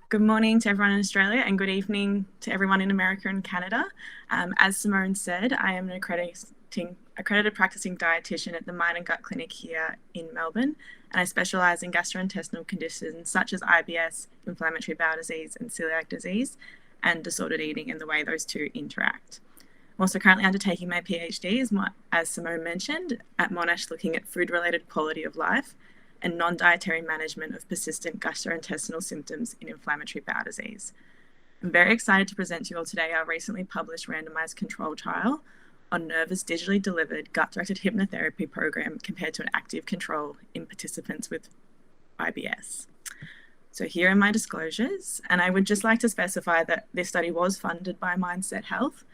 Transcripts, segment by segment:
Good morning to everyone in Australia and good evening to everyone in America and Canada. As Simone said, I am an accredited practicing dietitian at the Mind and Gut Clinic here in Melbourne, and I specialise in gastrointestinal conditions such as IBS, inflammatory bowel disease and celiac disease, and disordered eating and the way those two interact. I'm also currently undertaking my PhD, as Simone mentioned, at Monash, looking at food-related quality of life and non-dietary management of persistent gastrointestinal symptoms in inflammatory bowel disease. I'm very excited to present to you all today our recently published randomized control trial on Nerva's digitally delivered gut-directed hypnotherapy program compared to an active control in participants with IBS. So here are my disclosures, and I would just like to specify that this study was funded by Mindset Health,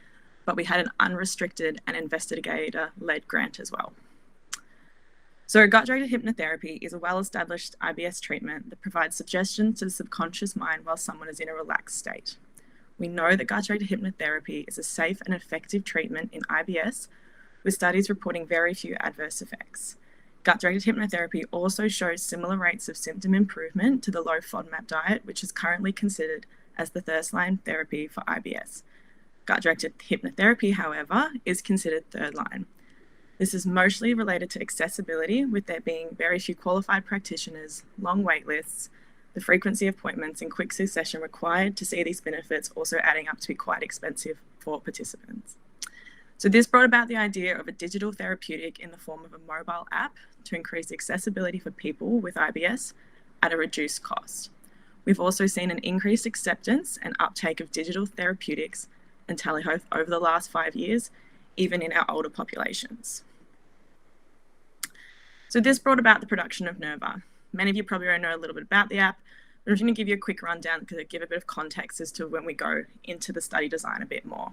but we had an unrestricted and investigator-led grant as well. So gut-directed hypnotherapy is a well-established IBS treatment that provides suggestions to the subconscious mind while someone is in a relaxed state. We know that gut-directed hypnotherapy is a safe and effective treatment in IBS, with studies reporting very few adverse effects. Gut-directed hypnotherapy also shows similar rates of symptom improvement to the low FODMAP diet, which is currently considered as the first-line therapy for IBS. Gut-directed hypnotherapy, however, is considered third line. This is mostly related to accessibility, with there being very few qualified practitioners, long wait lists, the frequency of appointments and quick succession required to see these benefits also adding up to be quite expensive for participants. So this brought about the idea of a digital therapeutic in the form of a mobile app to increase accessibility for people with IBS at a reduced cost. We've also seen an increased acceptance and uptake of digital therapeutics and telehealth over the last 5 years, even in our older populations. So this brought about the production of Nerva. Many of you probably already know a little bit about the app, but I'm just going to give you a quick rundown to give a bit of context as to when we go into the study design a bit more.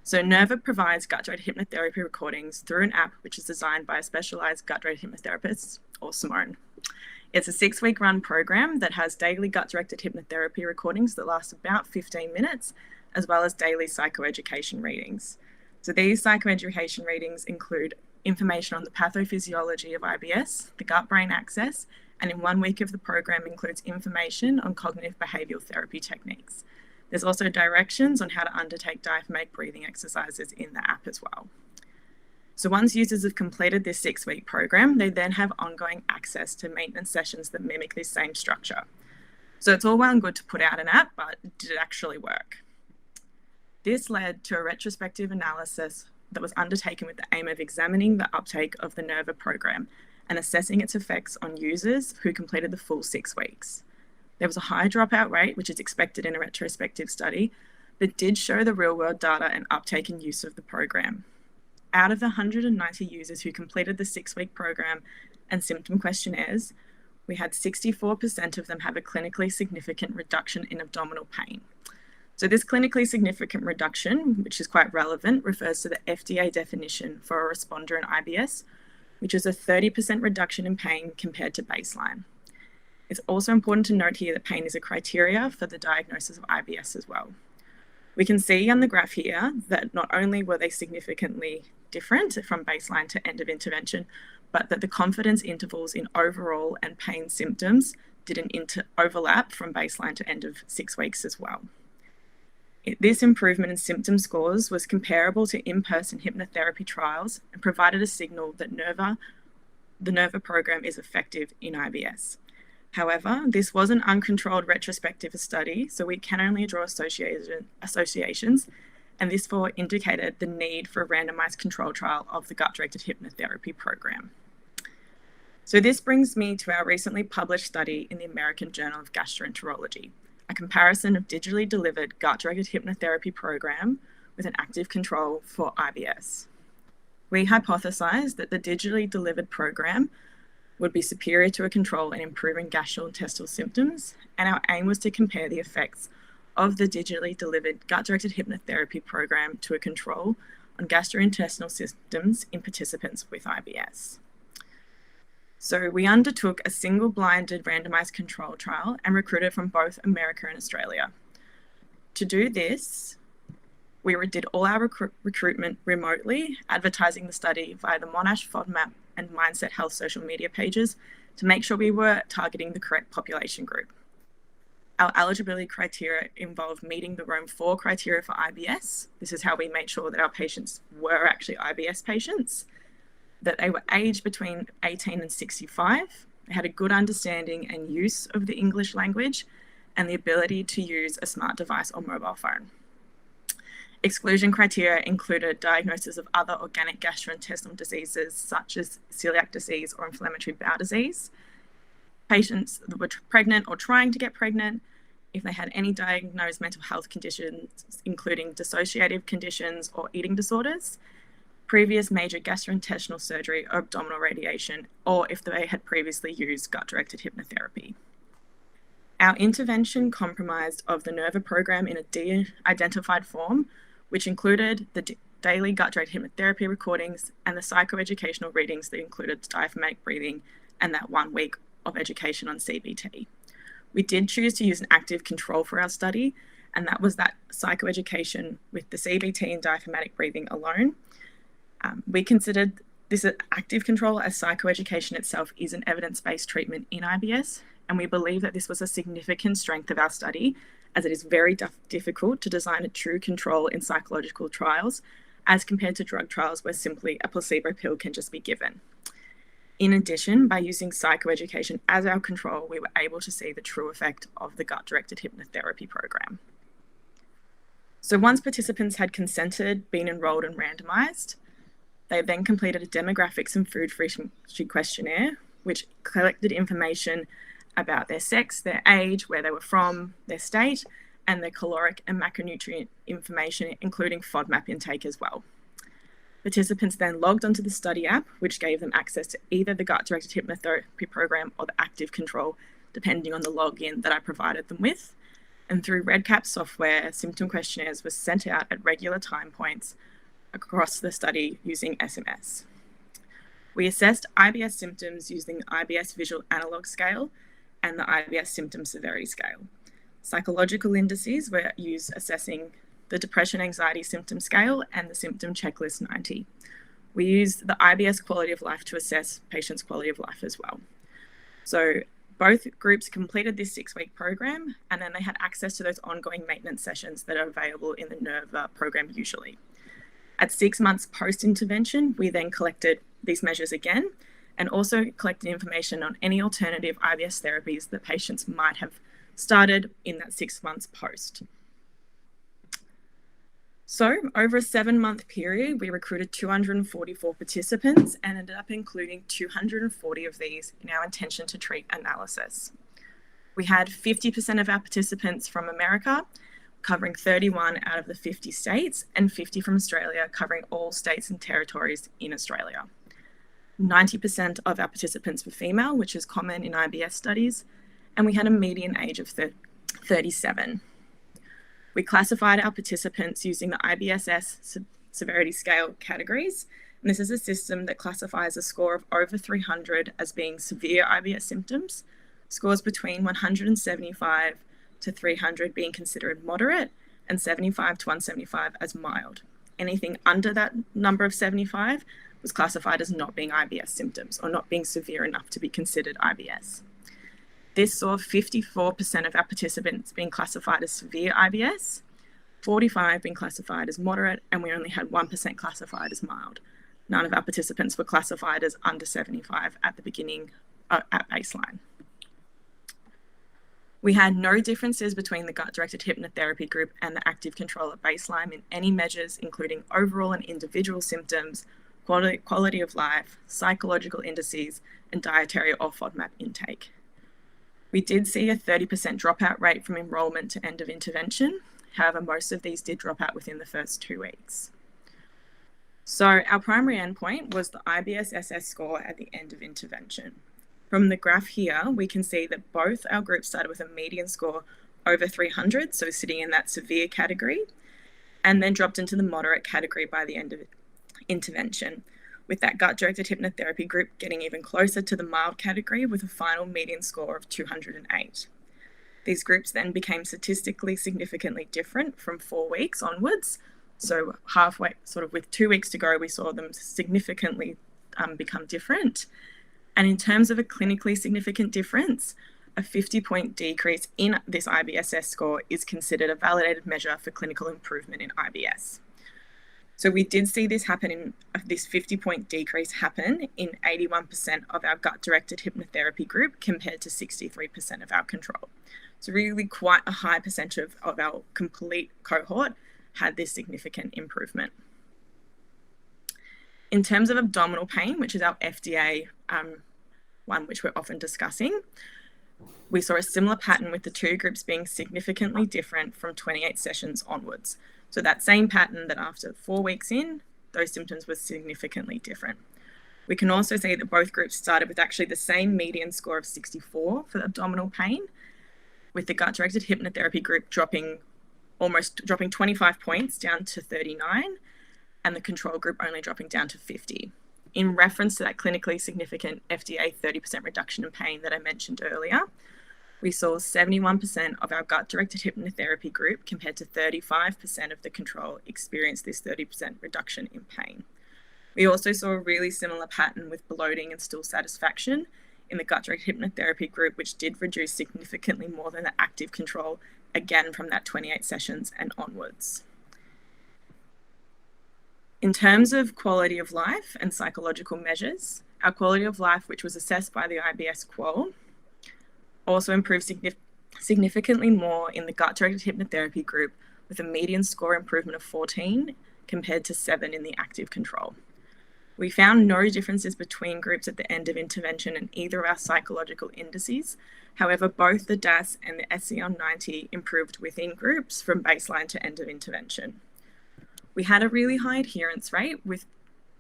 So Nerva provides gut-directed hypnotherapy recordings through an app which is designed by a specialized gut-directed hypnotherapist, or Simone. It's a 6-week run program that has daily gut-directed hypnotherapy recordings that last about 15 minutes, as well as daily psychoeducation readings. So these psychoeducation readings include information on the pathophysiology of IBS, the gut-brain axis, and in 1 week of the program includes information on cognitive behavioral therapy techniques. There's also directions on how to undertake diaphragmatic breathing exercises in the app as well. So once users have completed this 6-week program, they then have ongoing access to maintenance sessions that mimic this same structure. So it's all well and good to put out an app, but did it actually work? This led to a retrospective analysis that was undertaken with the aim of examining the uptake of the Nerva program and assessing its effects on users who completed the full 6 weeks. There was a high dropout rate, which is expected in a retrospective study, but did show the real-world data and uptake and use of the program. Out of the 190 users who completed the 6-week program and symptom questionnaires, we had 64% of them have a clinically significant reduction in abdominal pain. So this clinically significant reduction, which is quite relevant, refers to the FDA definition for a responder in IBS, which is a 30% reduction in pain compared to baseline. It's also important to note here that pain is a criteria for the diagnosis of IBS as well. We can see on the graph here that not only were they significantly different from baseline to end of intervention, but that the confidence intervals in overall and pain symptoms didn't overlap from baseline to end of 6 weeks as well. This improvement in symptom scores was comparable to in-person hypnotherapy trials and provided a signal that the Nerva program is effective in IBS. However, this was an uncontrolled retrospective study, so we can only draw associations, and this therefore indicated the need for a randomized control trial of the gut-directed hypnotherapy program. So this brings me to our recently published study in the American Journal of Gastroenterology, a comparison of digitally delivered gut-directed hypnotherapy program with an active control for IBS. We hypothesized that the digitally delivered program would be superior to a control in improving gastrointestinal symptoms, and our aim was to compare the effects of the digitally delivered gut-directed hypnotherapy program to a control on gastrointestinal symptoms in participants with IBS. So we undertook a single-blinded randomized control trial and recruited from both America and Australia. To do this, we did all our recruitment remotely, advertising the study via the Monash, FODMAP, and Mindset Health social media pages to make sure we were targeting the correct population group. Our eligibility criteria involved meeting the Rome 4 criteria for IBS. This is how we made sure that our patients were actually IBS patients, that they were aged between 18 and 65, they had a good understanding and use of the English language, and the ability to use a smart device or mobile phone. Exclusion criteria included diagnosis of other organic gastrointestinal diseases such as celiac disease or inflammatory bowel disease, patients that were pregnant or trying to get pregnant, if they had any diagnosed mental health conditions, including dissociative conditions or eating disorders, previous major gastrointestinal surgery or abdominal radiation, or if they had previously used gut-directed hypnotherapy. Our intervention comprised of the NERVA program in a de-identified form, which included the daily gut-directed hypnotherapy recordings and the psychoeducational readings that included diaphragmatic breathing and that 1 week of education on CBT. We did choose to use an active control for our study, and that was that psychoeducation with the CBT and diaphragmatic breathing alone. We considered this active control as psychoeducation itself is an evidence-based treatment in IBS, and we believe that this was a significant strength of our study, as it is very difficult to design a true control in psychological trials, as compared to drug trials where simply a placebo pill can just be given. In addition, by using psychoeducation as our control, we were able to see the true effect of the gut-directed hypnotherapy program. So once participants had consented, been enrolled and randomized, they then completed a demographics and food frequency questionnaire, which collected information about their sex, their age, where they were from, their state, and their caloric and macronutrient information, including FODMAP intake as well. Participants then logged onto the study app, which gave them access to either the gut-directed hypnotherapy program or the active control, depending on the login that I provided them with. And through REDCap software, symptom questionnaires were sent out at regular time points across the study using SMS. We assessed IBS symptoms using the IBS Visual Analog Scale and the IBS Symptom Severity Scale. Psychological indices were used assessing the Depression Anxiety Symptom Scale and the Symptom Checklist 90. We used the IBS Quality of Life to assess patients' quality of life as well. So both groups completed this 6-week program, and then they had access to those ongoing maintenance sessions that are available in the NERVA program usually. At 6 months post-intervention, we then collected these measures again, and also collected information on any alternative IBS therapies that patients might have started in that 6 months post. So over a 7-month period, we recruited 244 participants and ended up including 240 of these in our intention to treat analysis. We had 50% of our participants from America, covering 31 out of the 50 states, and 50 from Australia, covering all states and territories in Australia. 90% of our participants were female, which is common in IBS studies, and we had a median age of 37. We classified our participants using the IBSS severity scale categories, and this is a system that classifies a score of over 300 as being severe IBS symptoms, scores between 175 to 300 being considered moderate, and 75 to 175 as mild. Anything under that number of 75 was classified as not being IBS symptoms or not being severe enough to be considered IBS. This saw 54% of our participants being classified as severe IBS, 45 being classified as moderate, and we only had 1% classified as mild. None of our participants were classified as under 75 at the beginning, at baseline. We had no differences between the gut-directed hypnotherapy group and the active control at baseline in any measures, including overall and individual symptoms, quality of life, psychological indices, and dietary or FODMAP intake. We did see a 30% dropout rate from enrollment to end of intervention. However, most of these did drop out within the first 2 weeks. So our primary endpoint was the IBS-SS score at the end of intervention. From the graph here, we can see that both our groups started with a median score over 300, so sitting in that severe category, and then dropped into the moderate category by the end of intervention, with that gut-directed hypnotherapy group getting even closer to the mild category with a final median score of 208. These groups then became statistically significantly different from 4 weeks onwards. So halfway, sort of with 2 weeks to go, we saw them significantly become different. And in terms of a clinically significant difference, a 50-point decrease in this IBSS score is considered a validated measure for clinical improvement in IBS. So we did see this 50-point decrease happen in 81% of our gut-directed hypnotherapy group compared to 63% of our control. So really quite a high percentage of our complete cohort had this significant improvement. In terms of abdominal pain, which is our FDA one which we're often discussing, we saw a similar pattern with the two groups being significantly different from 28 sessions onwards. So that same pattern that after 4 weeks in, those symptoms were significantly different. We can also see that both groups started with actually the same median score of 64 for abdominal pain, with the gut-directed hypnotherapy group dropping 25 points down to 39, and the control group only dropping down to 50. In reference to that clinically significant FDA 30% reduction in pain that I mentioned earlier, we saw 71% of our gut-directed hypnotherapy group compared to 35% of the control experience this 30% reduction in pain. We also saw a really similar pattern with bloating and stool satisfaction in the gut-directed hypnotherapy group, which did reduce significantly more than the active control, again from that 28 sessions and onwards. In terms of quality of life and psychological measures, our quality of life, which was assessed by the IBS Qual, also improved significantly more in the gut-directed hypnotherapy group, with a median score improvement of 14 compared to 7 in the active control. We found no differences between groups at the end of intervention in either of our psychological indices. However, both the DAS and the SCL-90 improved within groups from baseline to end of intervention. We had a really high adherence rate, with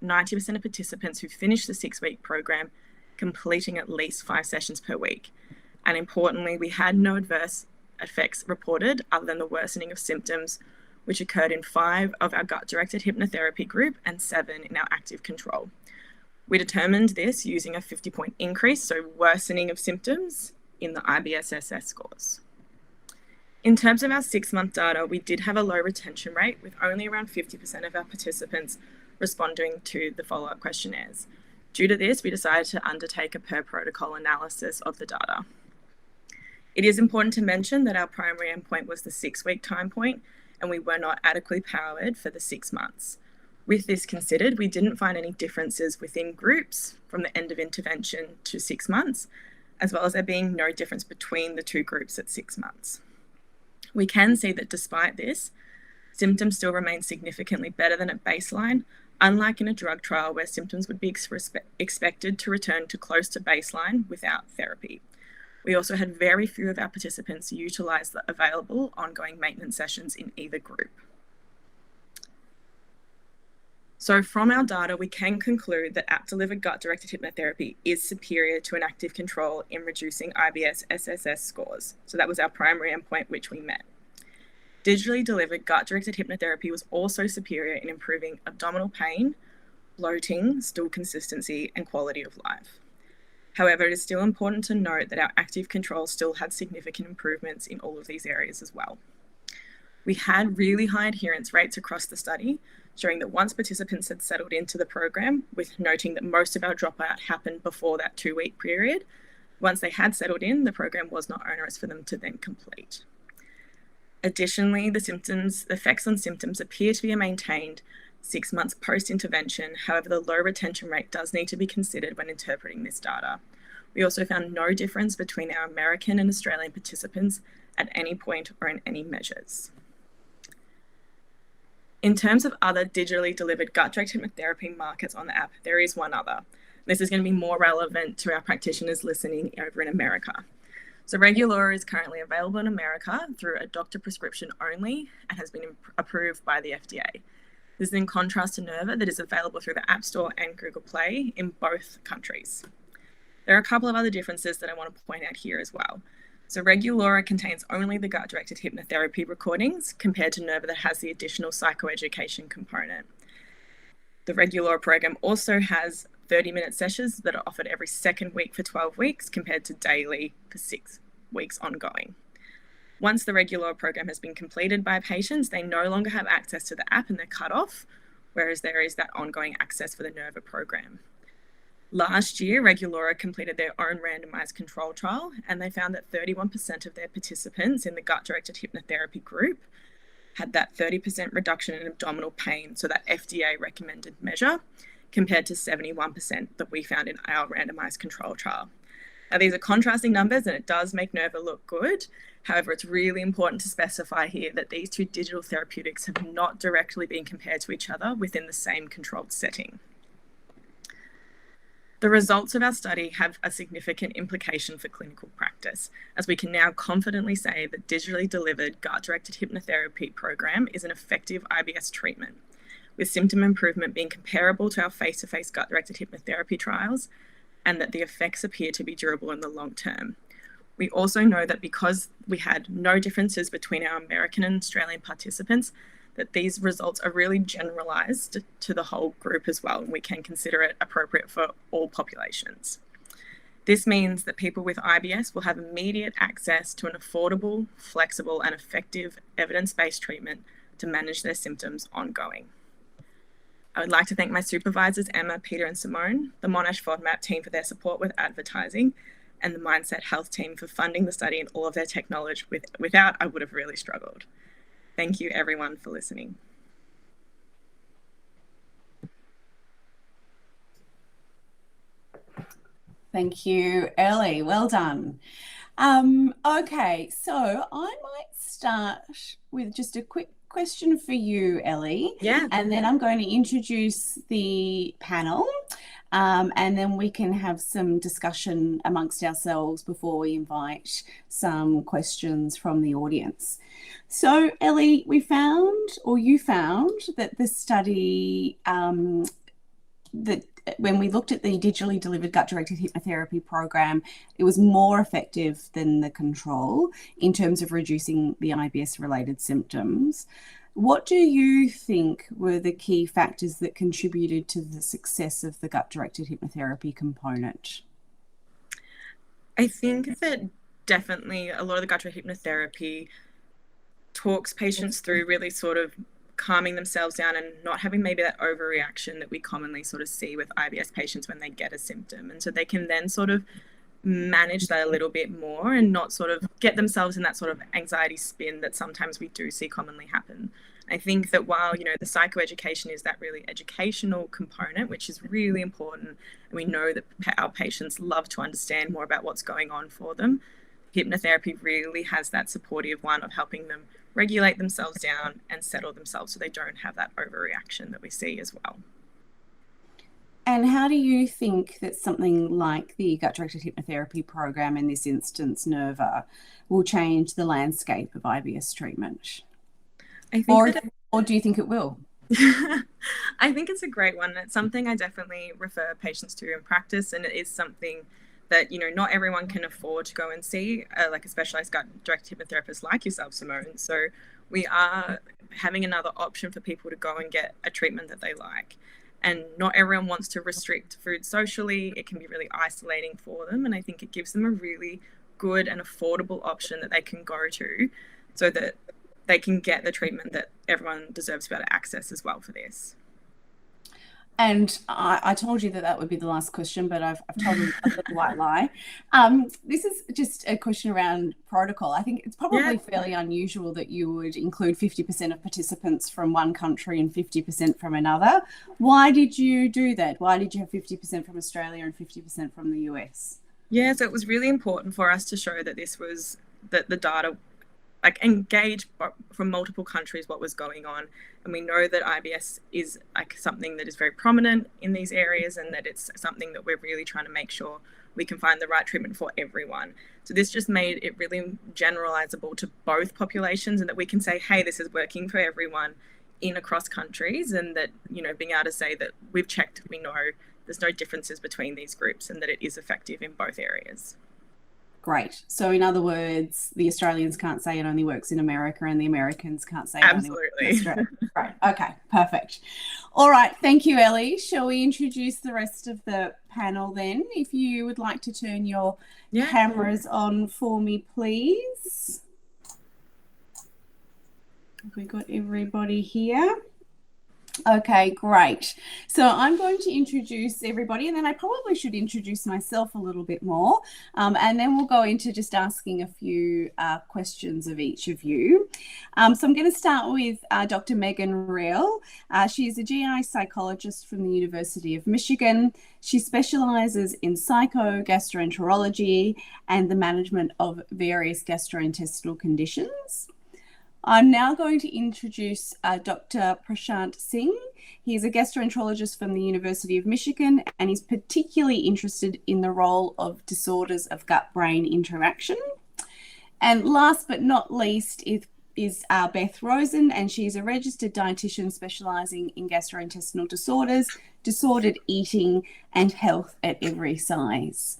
90% of participants who finished the 6-week program completing at least 5 sessions per week. And importantly, we had no adverse effects reported other than the worsening of symptoms, which occurred in 5 of our gut-directed hypnotherapy group and 7 in our active control. We determined this using a 50-point increase, so worsening of symptoms in the IBSSS scores. In terms of our 6-month data, we did have a low retention rate, with only around 50% of our participants responding to the follow-up questionnaires. Due to this, we decided to undertake a per-protocol analysis of the data. It is important to mention that our primary endpoint was the 6-week time point, and we were not adequately powered for the 6 months. With this considered, we didn't find any differences within groups from the end of intervention to 6 months, as well as there being no difference between the two groups at 6 months. We can see that despite this, symptoms still remain significantly better than at baseline, unlike in a drug trial where symptoms would be expected to return to close to baseline without therapy. We also had very few of our participants utilize the available ongoing maintenance sessions in either group. So from our data, we can conclude that app-delivered gut-directed hypnotherapy is superior to an active control in reducing IBS SSS scores. So that was our primary endpoint, which we met. Digitally delivered gut-directed hypnotherapy was also superior in improving abdominal pain, bloating, stool consistency, and quality of life. However, it is still important to note that our active control still had significant improvements in all of these areas as well. We had really high adherence rates across the study, showing that once participants had settled into the program, with noting that most of our dropout happened before that 2-week period, once they had settled in, the program was not onerous for them to then complete. Additionally, the effects on symptoms appear to be maintained 6 months post-intervention. However, the low retention rate does need to be considered when interpreting this data. We also found no difference between our American and Australian participants at any point or in any measures. In terms of other digitally delivered gut-directed hypnotherapy markets on the app, there is one other. This is going to be more relevant to our practitioners listening over in America. So Regulora is currently available in America through a doctor prescription only and has been approved by the FDA. This is in contrast to Nerva, that is available through the App Store and Google Play in both countries. There are a couple of other differences that I want to point out here as well. So Regulora contains only the gut-directed hypnotherapy recordings compared to Nerva that has the additional psychoeducation component. The Regulora program also has 30-minute sessions that are offered every second week for 12 weeks compared to daily for 6 weeks ongoing. Once the Regulora program has been completed by patients, they no longer have access to the app and they're cut off, whereas there is that ongoing access for the Nerva program. Last year, Regulora completed their own randomized control trial, and they found that 31% of their participants in the gut-directed hypnotherapy group had that 30% reduction in abdominal pain, so that FDA recommended measure, compared to 71% that we found in our randomized control trial. Now, these are contrasting numbers, and it does make Nerva look good. However, it's really important to specify here that these two digital therapeutics have not directly been compared to each other within the same controlled setting. The results of our study have a significant implication for clinical practice, as we can now confidently say that digitally delivered gut-directed hypnotherapy program is an effective IBS treatment, with symptom improvement being comparable to our face-to-face gut-directed hypnotherapy trials, and that the effects appear to be durable in the long term. We also know that because we had no differences between our American and Australian participants, that these results are really generalized to the whole group as well, and we can consider it appropriate for all populations. This means that people with IBS will have immediate access to an affordable, flexible, and effective evidence-based treatment to manage their symptoms ongoing. I would like to thank my supervisors, Emma, Peter, and Simone, the Monash FODMAP team for their support with advertising, and the Mindset Health team for funding the study and all of their technology. Without, I would have really struggled. Thank you, everyone, for listening. Thank you, Ellie. Well done. Okay, so I might start with just a quick question for you, Ellie. Yeah. And then I'm going to introduce the panel, and then we can have some discussion amongst ourselves before we invite some questions from the audience. So, Ellie, you found that the study, that when we looked at the digitally delivered gut-directed hypnotherapy program, it was more effective than the control in terms of reducing the IBS-related symptoms. What do you think were the key factors that contributed to the success of the gut-directed hypnotherapy component? I think that definitely a lot of the gut-directed hypnotherapy talks patients through really sort of calming themselves down and not having maybe that overreaction that we commonly sort of see with IBS patients when they get a symptom. And so they can then sort of manage that a little bit more and not sort of get themselves in that sort of anxiety spin that sometimes we do see commonly happen. I think that while, you know, the psychoeducation is that really educational component, which is really important, and we know that our patients love to understand more about what's going on for them, hypnotherapy really has that supportive one of helping them regulate themselves down and settle themselves so they don't have that overreaction that we see as well. And how do you think that something like the gut-directed hypnotherapy program, in this instance, Nerva, will change the landscape of IBS treatment? I think or do you think it will? I think it's a great one. It's something I definitely refer patients to in practice, and it is something that, you know, not everyone can afford to go and see, like a specialized gut-directed hypnotherapist like yourself, Simone. So we are having another option for people to go and get a treatment that they like. And not everyone wants to restrict food socially. It can be really isolating for them. And I think it gives them a really good and affordable option that they can go to so that they can get the treatment that everyone deserves to be able to access as well for this. And I told you that would be the last question, but I've told you a little white lie. This is just a question around protocol. I think it's probably fairly unusual that you would include 50% of participants from one country and 50% from another. Why did you do that? Why did you have 50% from Australia and 50% from the US? Yeah, so it was really important for us to show that this was, that the data like engage from multiple countries what was going on. And we know that IBS is like something that is very prominent in these areas, and that it's something that we're really trying to make sure we can find the right treatment for everyone. So this just made it really generalizable to both populations, and that we can say, hey, this is working for everyone in across countries, and that, you know, being able to say that we've checked, we know there's no differences between these groups and that it is effective in both areas. Great. So in other words, the Australians can't say it only works in America, and the Americans can't say it only works in Australia. Right. Okay, perfect. All right. Thank you, Ellie. Shall we introduce the rest of the panel then? If you would like to turn your cameras on for me, please. Have we got everybody here? Okay, great. So I'm going to introduce everybody, and then I probably should introduce myself a little bit more. And then we'll go into just asking a few questions of each of you. So I'm going to start with Dr. Megan Reel. She is a GI psychologist from the University of Michigan. She specializes in gastroenterology and the management of various gastrointestinal conditions. I'm now going to introduce Dr. Prashant Singh. He's a gastroenterologist from the University of Michigan, and he's particularly interested in the role of disorders of gut-brain interaction. And last but not least is Beth Rosen, and she's a registered dietitian specializing in gastrointestinal disorders, disordered eating, and health at every size.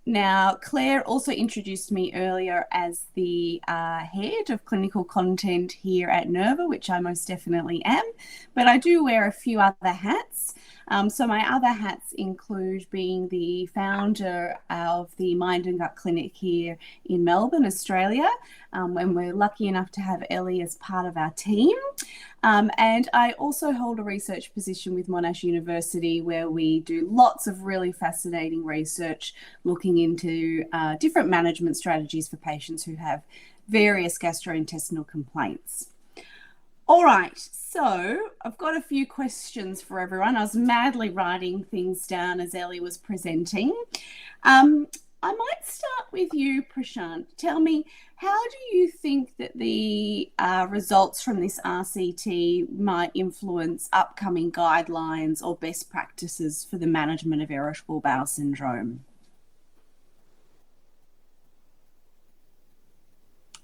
Now, Claire also introduced me earlier as the head of clinical content here at Nerva, which I most definitely am, but I do wear a few other hats. So my other hats include being the founder of the Mind and Gut Clinic here in Melbourne, Australia, when we're lucky enough to have Ellie as part of our team. And I also hold a research position with Monash University, where we do lots of really fascinating research looking into different management strategies for patients who have various gastrointestinal complaints. All right, so I've got a few questions for everyone. I was madly writing things down as Ellie was presenting. I might start with you, Prashant. Tell me, how do you think that the results from this RCT might influence upcoming guidelines or best practices for the management of irritable bowel syndrome?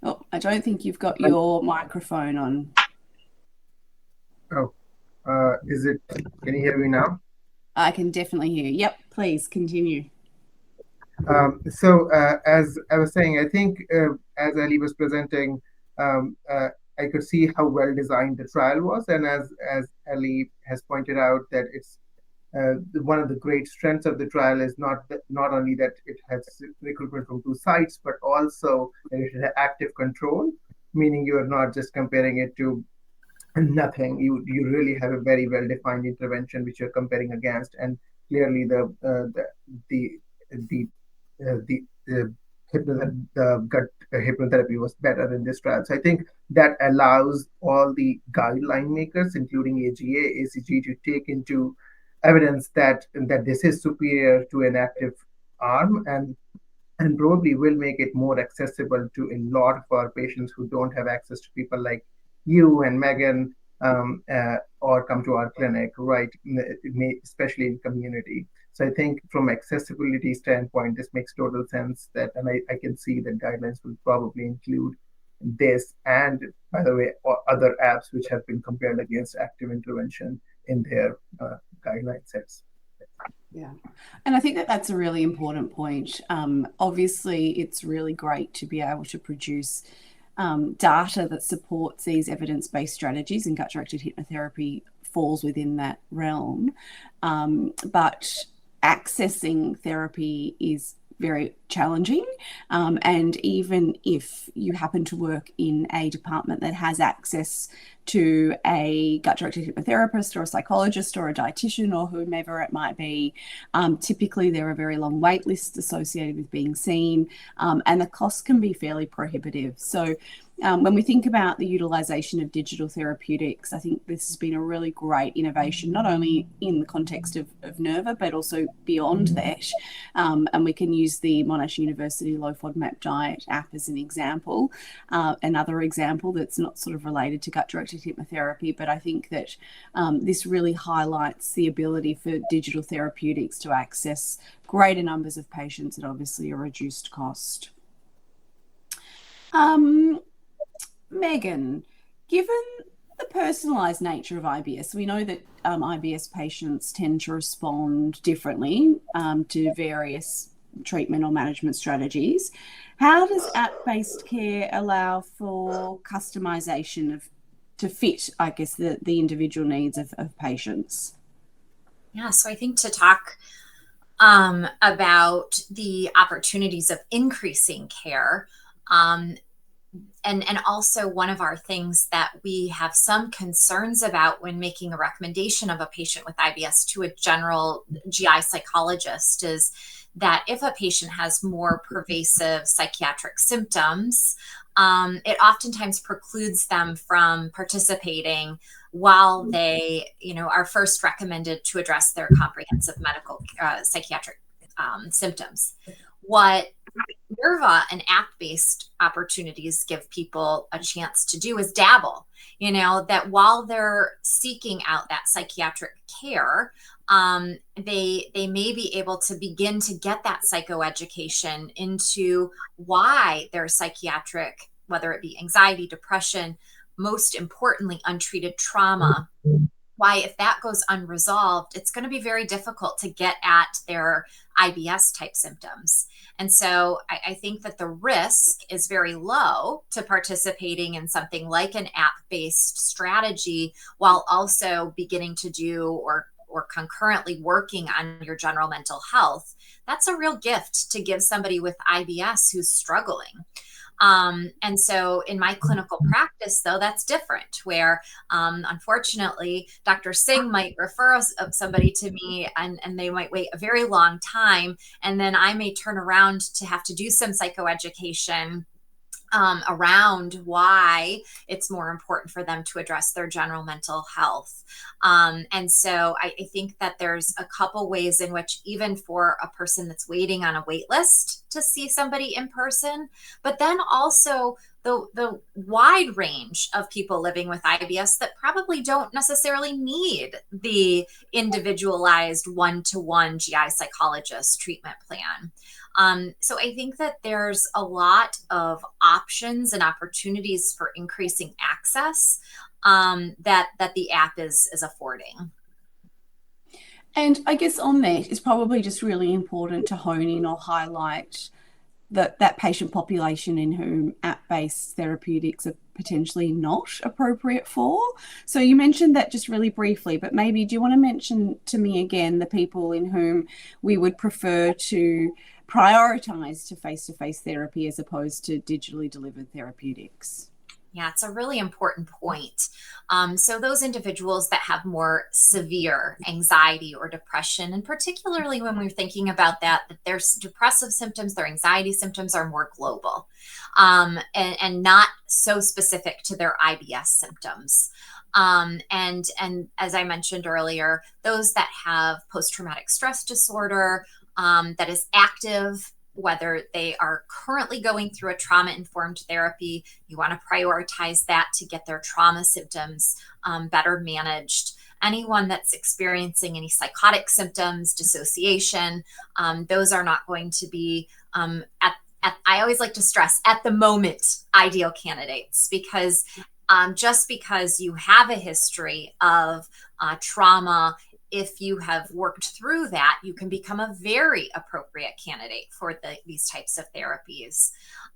Oh, I don't think you've got your microphone on. Oh, can you hear me now? I can definitely hear you. Yep, please continue. So as I was saying, I think as Ali was presenting, I could see how well designed the trial was, and as Ali has pointed out, that it's one of the great strengths of the trial is not only that it has recruitment from 2 sites, but also that it has active control, meaning you are not just comparing it to nothing. You really have a very well defined intervention which you're comparing against, and clearly the gut hypnotherapy was better in this trial. So I think that allows all the guideline makers, including AGA, ACG, to take into evidence that this is superior to an active arm, and probably will make it more accessible to a lot of our patients who don't have access to people like you and Megan, or come to our clinic, right? Especially in community. So I think from accessibility standpoint, this makes total sense. And I can see that guidelines will probably include this, and by the way, other apps which have been compared against active intervention in their guideline sets. Yeah, and I think that that's a really important point. Obviously, it's really great to be able to produce data that supports these evidence-based strategies, and gut-directed hypnotherapy falls within that realm. But accessing therapy is very challenging. And even if you happen to work in a department that has access to a gut-directed hypnotherapist or a psychologist or a dietitian or whomever it might be, typically there are very long wait lists associated with being seen, and the costs can be fairly prohibitive. So when we think about the utilization of digital therapeutics, I think this has been a really great innovation, not only in the context of Nerva, but also beyond that. And we can use the Monash University Low FODMAP Diet app as an example. Another example that's not sort of related to gut-directed hypnotherapy, but I think that this really highlights the ability for digital therapeutics to access greater numbers of patients at obviously a reduced cost. Megan, given the personalised nature of IBS, we know that IBS patients tend to respond differently to various treatment or management strategies. How does app-based care allow for customisation to fit, I guess, the individual needs of patients? Yeah, so I think to talk about the opportunities of increasing care, and also one of our things that we have some concerns about when making a recommendation of a patient with IBS to a general GI psychologist is that if a patient has more pervasive psychiatric symptoms, it oftentimes precludes them from participating while they, are first recommended to address their comprehensive medical psychiatric symptoms. What NERVA and app-based opportunities give people a chance to do is dabble, that while they're seeking out that psychiatric care, they may be able to begin to get that psychoeducation into why their psychiatric, whether it be anxiety, depression, most importantly, untreated trauma, why if that goes unresolved, it's going to be very difficult to get at their IBS type symptoms. And so I think that the risk is very low to participating in something like an app-based strategy while also beginning to do or concurrently working on your general mental health. That's a real gift to give somebody with IBS who's struggling. And so in my clinical practice, though, that's different, where unfortunately, Dr. Singh might refer somebody to me and they might wait a very long time. And then I may turn around to have to do some psychoeducation around why it's more important for them to address their general mental health. And so I think that there's a couple ways in which, even for a person that's waiting on a wait list to see somebody in person, but then also the wide range of people living with IBS that probably don't necessarily need the individualized one-to-one GI psychologist treatment plan. So I think that there's a lot of options and opportunities for increasing access that the app is affording. And I guess on that, it's probably just really important to hone in or highlight that patient population in whom app-based therapeutics are potentially not appropriate for. So you mentioned that just really briefly, but maybe do you want to mention to me again the people in whom we would prefer to prioritize to face-to-face therapy as opposed to digitally delivered therapeutics? Yeah, it's a really important point. So those individuals that have more severe anxiety or depression, and particularly when we're thinking about that their depressive symptoms, their anxiety symptoms are more global and not so specific to their IBS symptoms. And as I mentioned earlier, those that have post-traumatic stress disorder that is active, whether they are currently going through a trauma-informed therapy, you want to prioritize that to get their trauma symptoms better managed. Anyone that's experiencing any psychotic symptoms, dissociation, those are not going to be, I always like to stress, at the moment, ideal candidates, because just because you have a history of trauma, if you have worked through that, you can become a very appropriate candidate for these types of therapies.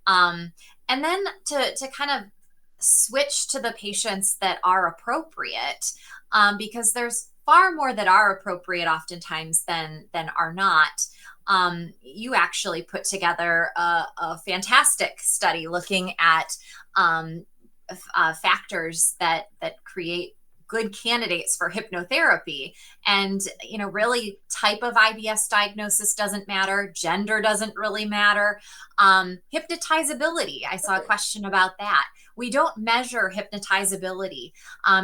And then to kind of switch to the patients that are appropriate, because there's far more that are appropriate oftentimes than are not. You actually put together a fantastic study looking at factors that create good candidates for hypnotherapy. And, really type of IBS diagnosis doesn't matter. Gender doesn't really matter. Hypnotizability, I saw a question about that. We don't measure hypnotizability.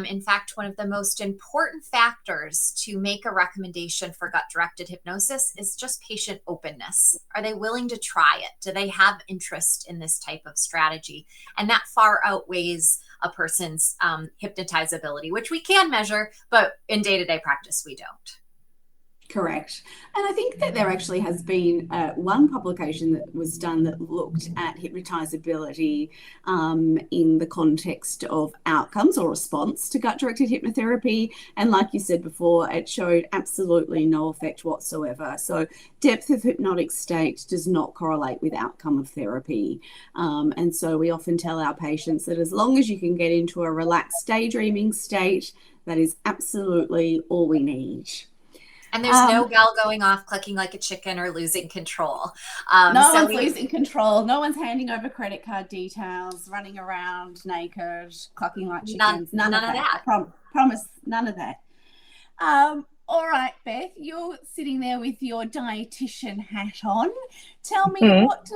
In fact, one of the most important factors to make a recommendation for gut-directed hypnosis is just patient openness. Are they willing to try it? Do they have interest in this type of strategy? And that far outweighs a person's hypnotizability, which we can measure, but in day-to-day practice, we don't. Correct. And I think that there actually has been one publication that was done that looked at hypnotizability in the context of outcomes or response to gut-directed hypnotherapy. And like you said before, it showed absolutely no effect whatsoever. So depth of hypnotic state does not correlate with outcome of therapy. And so we often tell our patients that as long as you can get into a relaxed daydreaming state, that is absolutely all we need. And there's no bell going off, clucking like a chicken, or losing control. No one's losing control. No one's handing over credit card details, running around naked, clucking like chickens. None of that. Promise, none of that. All right, Beth, you're sitting there with your dietitian hat on. Tell me, what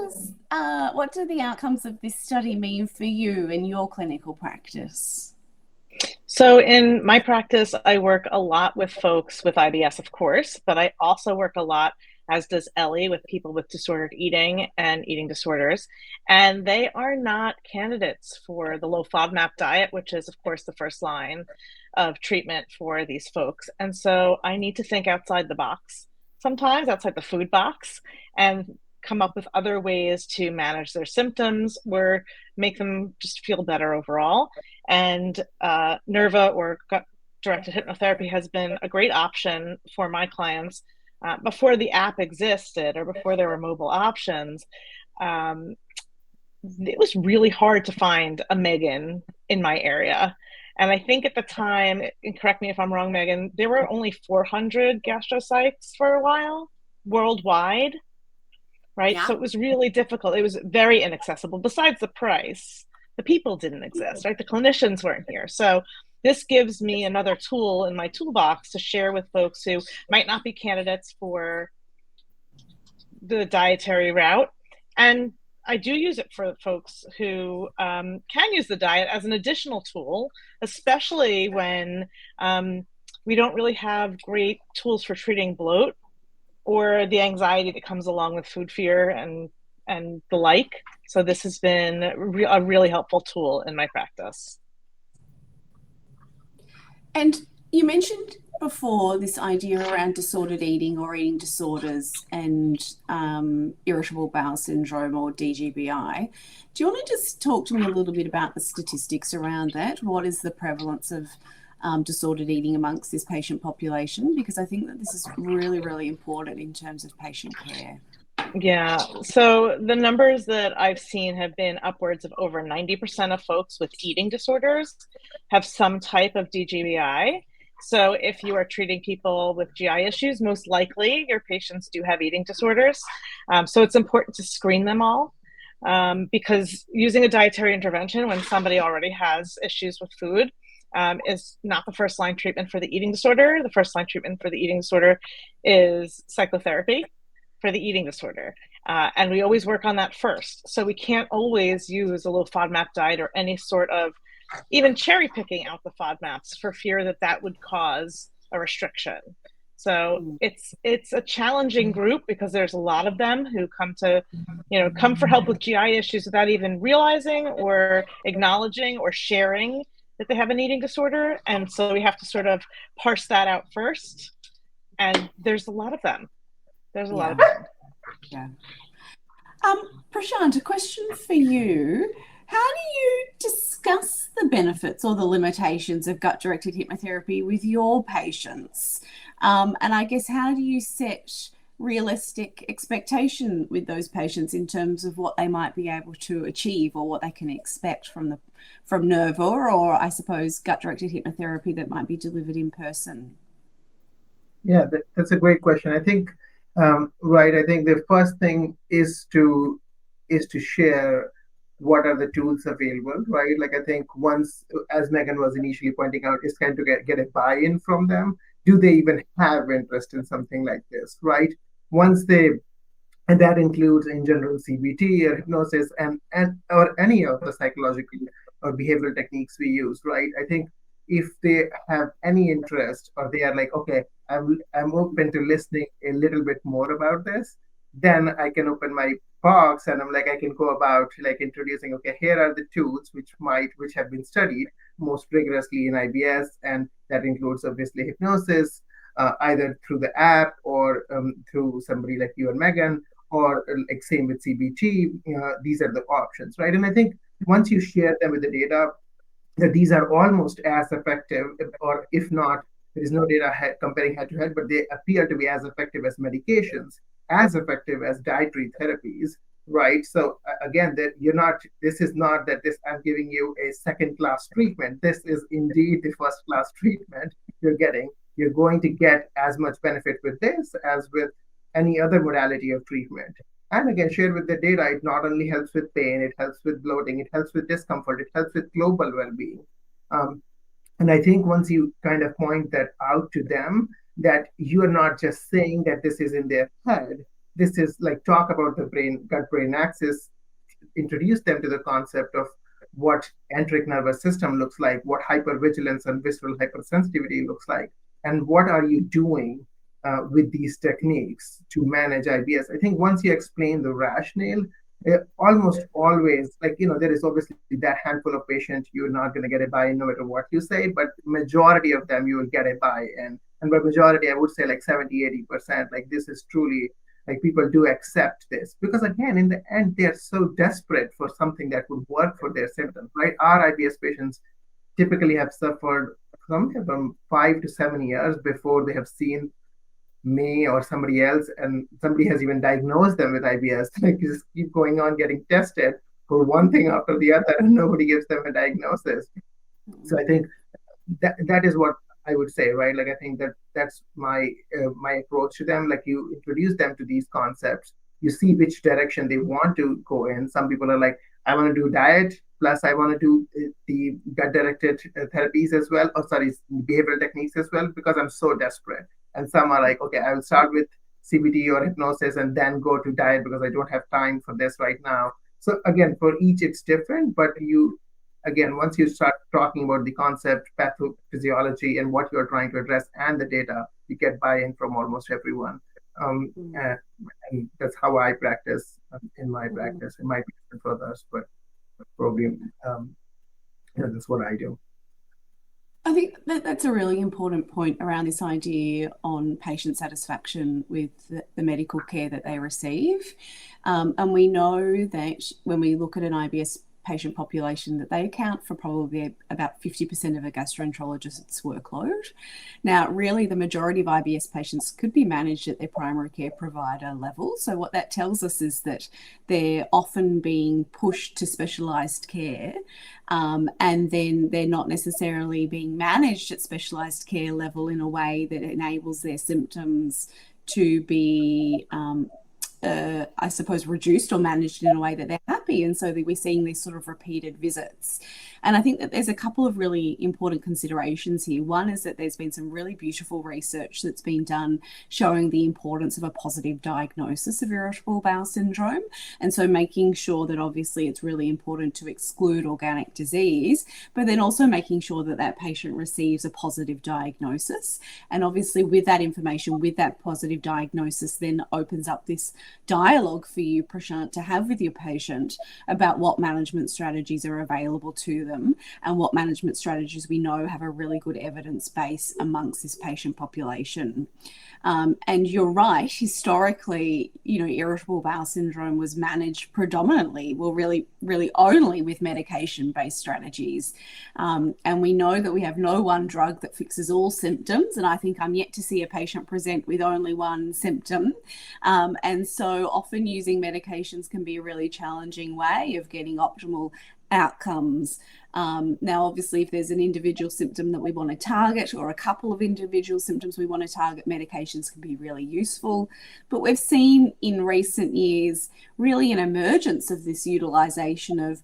do the outcomes of this study mean for you in your clinical practice? So in my practice, I work a lot with folks with IBS, of course, but I also work a lot, as does Ellie, with people with disordered eating and eating disorders. And they are not candidates for the low FODMAP diet, which is, of course, the first line of treatment for these folks. And so I need to think outside the box, sometimes outside the food box, and come up with other ways to manage their symptoms or make them just feel better overall. And NERVA, or gut-directed hypnotherapy, has been a great option for my clients. Before the app existed, or before there were mobile options, it was really hard to find a Megan in my area. And I think at the time, and correct me if I'm wrong, Megan, there were only 400 gastropsychs for a while worldwide, right? Yeah. So it was really difficult. It was very inaccessible. Besides the price, the people didn't exist, right? The clinicians weren't here. So this gives me another tool in my toolbox to share with folks who might not be candidates for the dietary route. And I do use it for folks who can use the diet as an additional tool, especially when we don't really have great tools for treating bloat or the anxiety that comes along with food fear and the like. So this has been a really helpful tool in my practice. And you mentioned before this idea around disordered eating or eating disorders and irritable bowel syndrome, or DGBI. Do you want to just talk to me a little bit about the statistics around that? What is the prevalence of disordered eating amongst this patient population? Because I think that this is really, really important in terms of patient care. Yeah, so the numbers that I've seen have been upwards of over 90% of folks with eating disorders have some type of DGBI. So if you are treating people with GI issues, most likely your patients do have eating disorders. So it's important to screen them all, because using a dietary intervention when somebody already has issues with food is not the first line treatment for the eating disorder. The first line treatment for the eating disorder is psychotherapy for the eating disorder. And we always work on that first. So we can't always use a low FODMAP diet or any sort of even cherry picking out the FODMAPs for fear that that would cause a restriction. So it's a challenging group because there's a lot of them who come for help with GI issues without even realizing or acknowledging or sharing that they have an eating disorder. And so we have to sort of parse that out first. And there's a lot of them. There's a lot of them. Yeah. Prashant, a question for you. How do you discuss the benefits or the limitations of gut-directed hypnotherapy with your patients? And I guess, how do you set realistic expectation with those patients in terms of what they might be able to achieve or what they can expect from NERVA, or I suppose gut-directed hypnotherapy that might be delivered in person? Yeah, that's a great question. I think, I think the first thing is to share what are the tools available, right? Like, I think once, as Megan was initially pointing out, is kind of get a buy-in from them. Do they even have interest in something like this, right? And that includes in general CBT or hypnosis and or any of the psychological or behavioral techniques we use, right? I think if they have any interest, or they are like, okay, I'm open to listening a little bit more about this, then I can open my box and I can go about introducing, okay, here are the tools which have been studied most rigorously in IBS, and that includes obviously hypnosis, either through the app or through somebody like you and Megan, or like same with CBT. These are the options, right? And I think once you share them with the data, that these are almost as effective, or if not, there is no data comparing head to head, but they appear to be as effective as medications, as effective as dietary therapies, right? So again, this is not that I'm giving you a second-class treatment. This is indeed the first-class treatment you're getting. you're going to get as much benefit with this as with any other modality of treatment. And again, shared with the data, it not only helps with pain, it helps with bloating, it helps with discomfort, it helps with global well-being. And I think once you kind of point that out to them, that you are not just saying that this is in their head, this is like talk about the brain, gut-brain axis, introduce them to the concept of what enteric nervous system looks like, what hypervigilance and visceral hypersensitivity looks like, and what are you doing with these techniques to manage IBS. I think once you explain the rationale, almost always, like, there is obviously that handful of patients you're not going to get a buy-in no matter what you say, but majority of them you will get a buy-in. And by majority, I would say like 70-80%, like this is truly, like people do accept this, because again, in the end, they're so desperate for something that would work for their symptoms, right? Our IBS patients typically have suffered something from 5 to 7 years before they have seen me or somebody else, and somebody has even diagnosed them with IBS. Like, you just keep going on getting tested for one thing after the other, and nobody gives them a diagnosis. So I think that is what I would say, right? Like, I think that's my approach to them. Like, you introduce them to these concepts, you see which direction they want to go in. Some people are like, I want to do diet, plus I want to do the gut-directed therapies as well, or sorry, behavioral techniques as well, because I'm so desperate. And some are like, okay, I will start with CBT or hypnosis and then go to diet because I don't have time for this right now. So again, for each it's different, but again, once you start talking about the concept, pathophysiology, and what you're trying to address and the data, you get buy-in from almost everyone. And that's how I practice in my practice. It might be different for others, but probably that's what I do. I think that's a really important point around this idea on patient satisfaction with the medical care that they receive. And we know that when we look at an IBS patient population, that they account for probably about 50% of a gastroenterologist's workload. Now, really, the majority of IBS patients could be managed at their primary care provider level. So what that tells us is that they're often being pushed to specialised care, and then they're not necessarily being managed at specialised care level in a way that enables their symptoms to be I suppose, reduced or managed in a way that they're happy. And so that we're seeing these sort of repeated visits. And I think that there's a couple of really important considerations here. One is that there's been some really beautiful research that's been done showing the importance of a positive diagnosis of irritable bowel syndrome. And so making sure that obviously it's really important to exclude organic disease, but then also making sure that that patient receives a positive diagnosis. And obviously with that information, with that positive diagnosis, then opens up this dialogue for you, Prashant, to have with your patient about what management strategies are available to them and what management strategies we know have a really good evidence base amongst this patient population. And you're right, historically, irritable bowel syndrome was managed predominantly, well, really only with medication-based strategies. And we know that we have no one drug that fixes all symptoms. And I think I'm yet to see a patient present with only one symptom. And so often using medications can be a really challenging way of getting optimal outcomes. Now, obviously, if there's an individual symptom that we want to target or a couple of individual symptoms we want to target, medications can be really useful. But we've seen in recent years really an emergence of this utilization of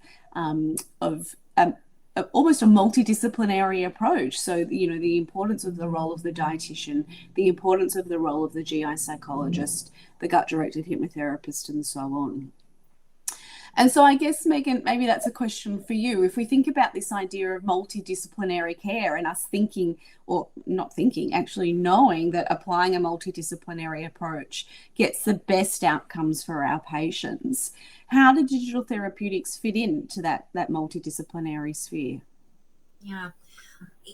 almost a multidisciplinary approach. So, the importance of the role of the dietitian, the importance of the role of the GI psychologist, the gut-directed hypnotherapist, and so on. And so I guess, Megan, maybe that's a question for you. If we think about this idea of multidisciplinary care and us thinking, or not thinking, actually knowing that applying a multidisciplinary approach gets the best outcomes for our patients, how do digital therapeutics fit into that multidisciplinary sphere? Yeah.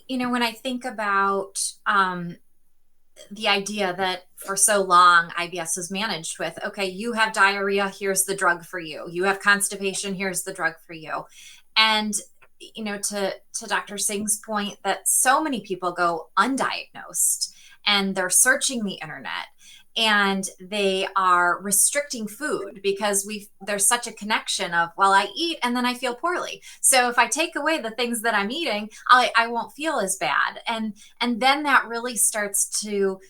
When I think about the idea that for so long IBS was managed with, okay, you have diarrhea, here's the drug for you. You have constipation, here's the drug for you. And, to Dr. Singh's point, that so many people go undiagnosed and they're searching the internet and they are restricting food because there's such a connection of, well, I eat and then I feel poorly. So if I take away the things that I'm eating, I won't feel as bad. And then that really starts to,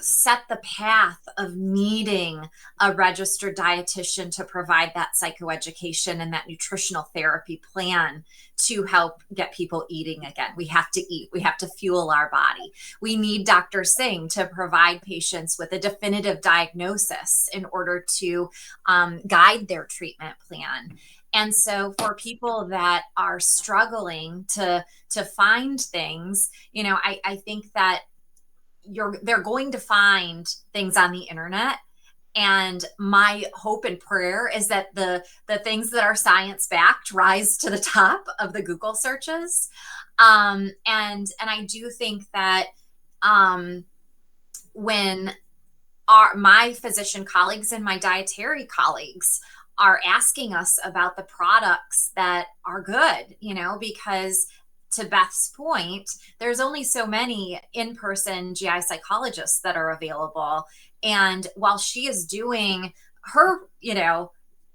set the path of needing a registered dietitian to provide that psychoeducation and that nutritional therapy plan to help get people eating again. We have to eat. We have to fuel our body. We need Dr. Singh to provide patients with a definitive diagnosis in order to guide their treatment plan. And so for people that are struggling to find things, I think that they're going to find things on the internet. And my hope and prayer is that the things that are science backed rise to the top of the Google searches. And I do think that when my physician colleagues and my dietary colleagues are asking us about the products that are good, because to Beth's point, there's only so many in-person GI psychologists that are available. And while she is doing her,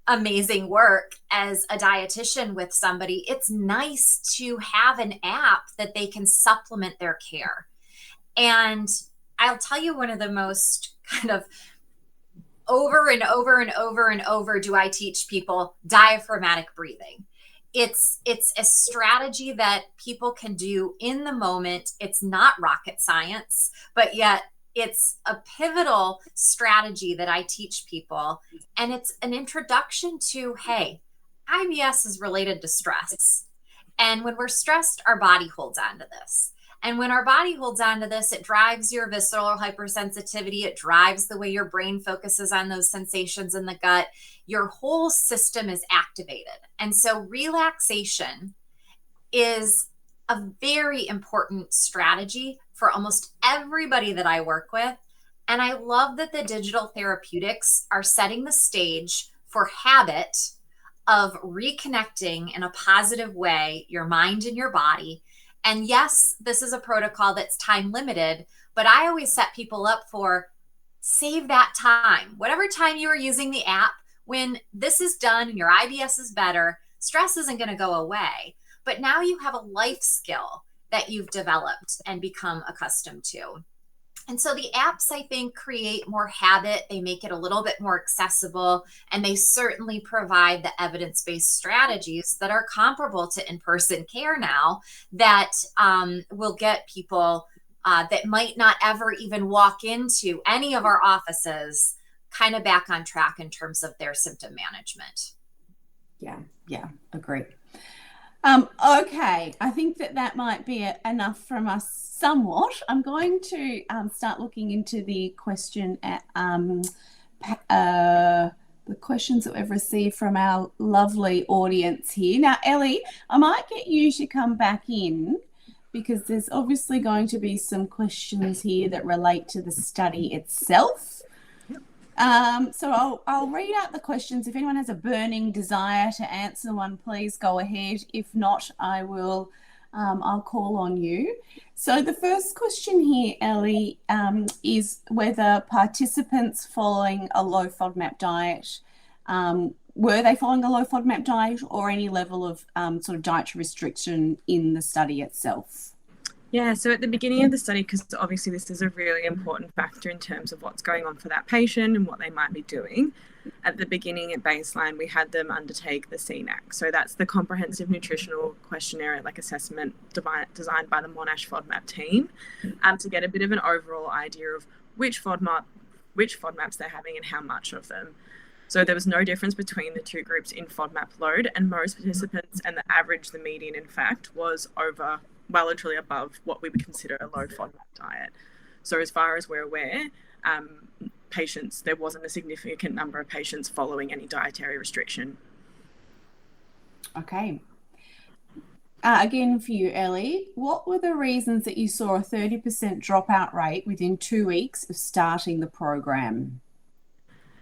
amazing work as a dietitian with somebody, it's nice to have an app that they can supplement their care. And I'll tell you, one of the most kind of over and over and over and over do I teach people diaphragmatic breathing. It's a strategy that people can do in the moment. It's not rocket science, but yet it's a pivotal strategy that I teach people. And it's an introduction to, hey, IBS is related to stress. And when we're stressed, our body holds on to this. And when our body holds on to this, it drives your visceral hypersensitivity. It drives the way your brain focuses on those sensations in the gut. Your whole system is activated. And so relaxation is a very important strategy for almost everybody that I work with. And I love that the digital therapeutics are setting the stage for habit of reconnecting in a positive way your mind and your body. And yes, this is a protocol that's time limited, but I always set people up for save that time. Whatever time you are using the app, when this is done and your IBS is better, stress isn't going to go away. But now you have a life skill that you've developed and become accustomed to. And so the apps, I think, create more habit. They make it a little bit more accessible, and they certainly provide the evidence-based strategies that are comparable to in-person care now that will get people that might not ever even walk into any of our offices kind of back on track in terms of their symptom management. Yeah, agree. Okay, I think that might be enough from us somewhat. I'm going to start looking into the question at the questions that we've received from our lovely audience here. Now, Ellie, I might get you to come back in because there's obviously going to be some questions here that relate to the study itself. So I'll read out the questions. If anyone has a burning desire to answer one, please go ahead. If not, I'll call on you. So the first question here, Ellie, is whether participants following a low FODMAP diet, were they following a low FODMAP diet or any level of sort of dietary restriction in the study itself? Yeah, so at the beginning of the study, because obviously this is a really important factor in terms of what's going on for that patient and what they might be doing. At the beginning, at baseline, we had them undertake the CNAC. So that's the Comprehensive Nutritional Questionnaire assessment designed by the Monash FODMAP team to get a bit of an overall idea of which FODMAPs they're having and how much of them. So there was no difference between the two groups in FODMAP load, and most participants, and the median, in fact, was literally above what we would consider a low FODMAP diet. So as far as we're aware, there wasn't a significant number of patients following any dietary restriction. Okay. Again for you, Ellie, what were the reasons that you saw a 30% dropout rate within 2 weeks of starting the program?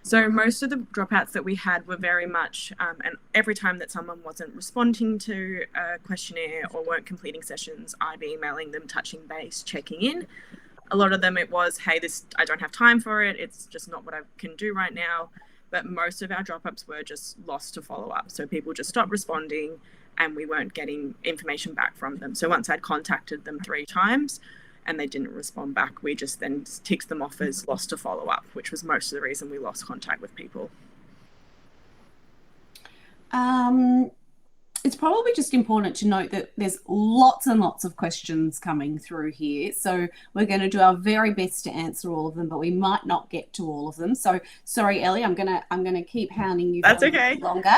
So most of the dropouts that we had were very much, and every time that someone wasn't responding to a questionnaire or weren't completing sessions, I'd be emailing them, touching base, checking in. A lot of them it was, hey, I don't have time for it. It's just not what I can do right now. But most of our drop-ups were just lost to follow-up. So people just stopped responding and we weren't getting information back from them. So once I'd contacted them 3 times and they didn't respond back, we just then ticked them off as lost to follow-up, which was most of the reason we lost contact with people. It's probably just important to note that there's lots and lots of questions coming through here. So we're going to do our very best to answer all of them, but we might not get to all of them. So sorry, Ellie, I'm gonna keep hounding you. That's okay. Longer.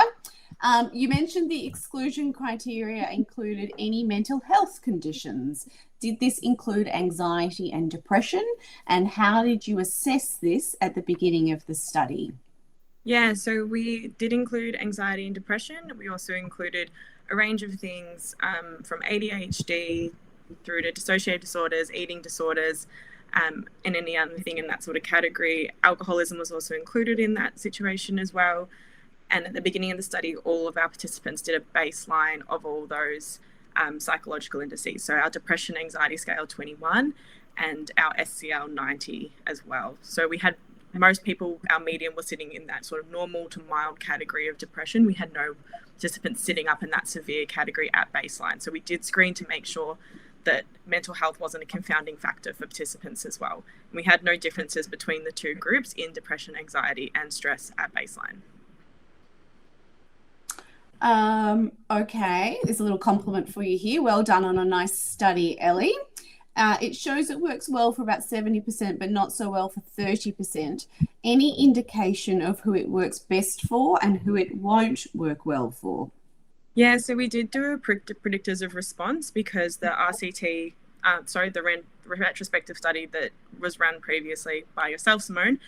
You mentioned the exclusion criteria included any mental health conditions. Did this include anxiety and depression? And how did you assess this at the beginning of the study? Yeah, so we did include anxiety and depression. We also included a range of things from ADHD through to dissociative disorders, eating disorders, and any other thing in that sort of category. Alcoholism was also included in that situation as well. And at the beginning of the study, all of our participants did a baseline of all those psychological indices. So our depression anxiety scale 21 and our SCL 90 as well. So we had most people, our median was sitting in that sort of normal to mild category of depression. We had no participants sitting up in that severe category at baseline. So we did screen to make sure that mental health wasn't a confounding factor for participants as well. We had no differences between the 2 groups in depression, anxiety, and stress at baseline. Okay, there's a little compliment for you here. Well done on a nice study, Ellie. It shows it works well for about 70%, but not so well for 30%. Any indication of who it works best for and who it won't work well for? Yeah, so we did do a predictors of response because the RCT, the retrospective study that was run previously by yourself, Simone,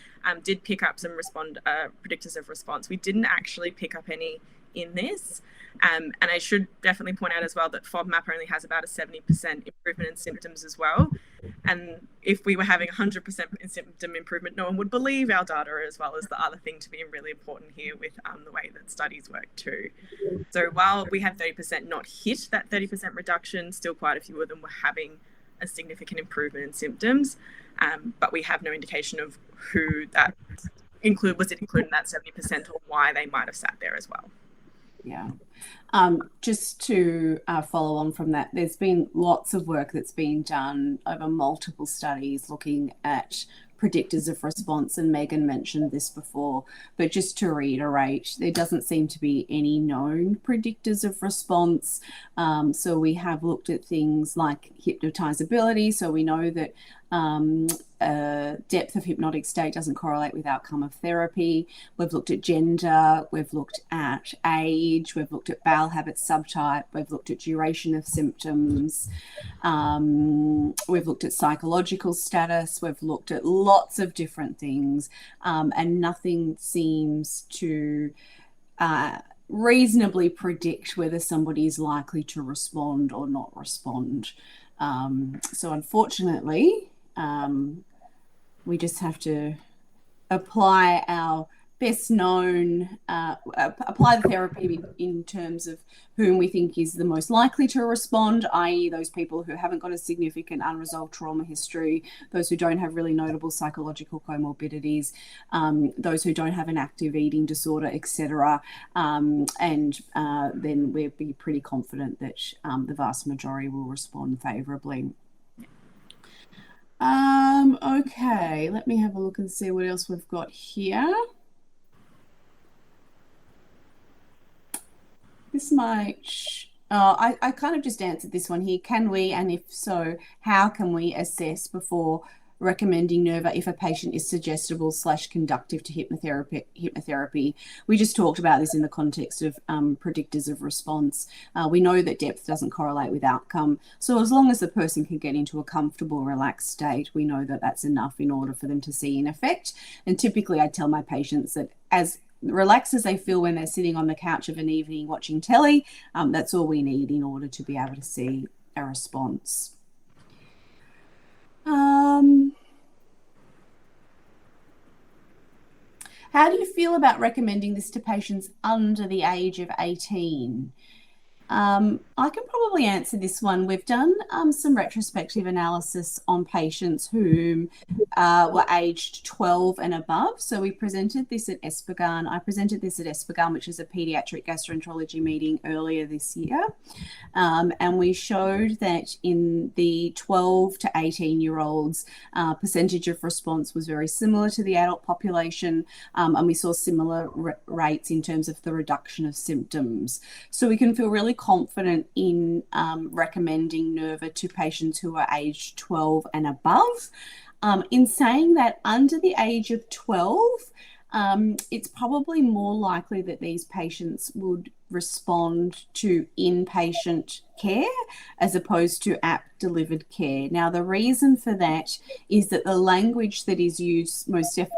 did pick up some predictors of response. We didn't actually pick up any in this. And I should definitely point out as well that FODMAP only has about a 70% improvement in symptoms as well. And if we were having 100% in symptom improvement, no one would believe our data, as well as the other thing to be really important here with the way that studies work too. So while we have 30% not hit that 30% reduction, still quite a few of them were having a significant improvement in symptoms. But we have no indication of who that was it included in that 70% or why they might have sat there as well. Yeah. Just to follow on from that, there's been lots of work that's been done over multiple studies looking at predictors of response, and Megan mentioned this before, but just to reiterate, there doesn't seem to be any known predictors of response. So we have looked at things like hypnotizability, so we know that depth of hypnotic state doesn't correlate with outcome of therapy. We've looked at gender, we've looked at age, we've looked at bowel habit subtype, we've looked at duration of symptoms, we've looked at psychological status, we've looked at lots of different things, and nothing seems to reasonably predict whether somebody is likely to respond or not respond. So unfortunately, we just have to apply our best known, apply the therapy in terms of whom we think is the most likely to respond, i.e. those people who haven't got a significant unresolved trauma history, those who don't have really notable psychological comorbidities, those who don't have an active eating disorder, etc. And then we'd be pretty confident that the vast majority will respond favourably. Okay, let me have a look and see what else we've got here. This might, I kind of just answered this one here. Can we, and if so, how can we assess before recommending Nerva if a patient is suggestible/conductive to hypnotherapy? We just talked about this in the context of predictors of response. We know that depth doesn't correlate with outcome. So as long as the person can get into a comfortable, relaxed state, we know that that's enough in order for them to see an effect. And typically I tell my patients that as relaxed as they feel when they're sitting on the couch of an evening watching telly, that's all we need in order to be able to see a response. How do you feel about recommending this to patients under the age of 18? I can probably answer this one. We've done some retrospective analysis on patients who were aged 12 and above. So we presented this at ESPGHAN. I presented this at ESPGHAN, which is a pediatric gastroenterology meeting earlier this year. And we showed that in the 12 to 18-year-olds, percentage of response was very similar to the adult population. And we saw similar rates in terms of the reduction of symptoms. So we can feel really confident in recommending Nerva to patients who are aged 12 and above. In saying that, under the age of 12, it's probably more likely that these patients would respond to inpatient care as opposed to app-delivered care. Now, the reason for that is that the language that is used,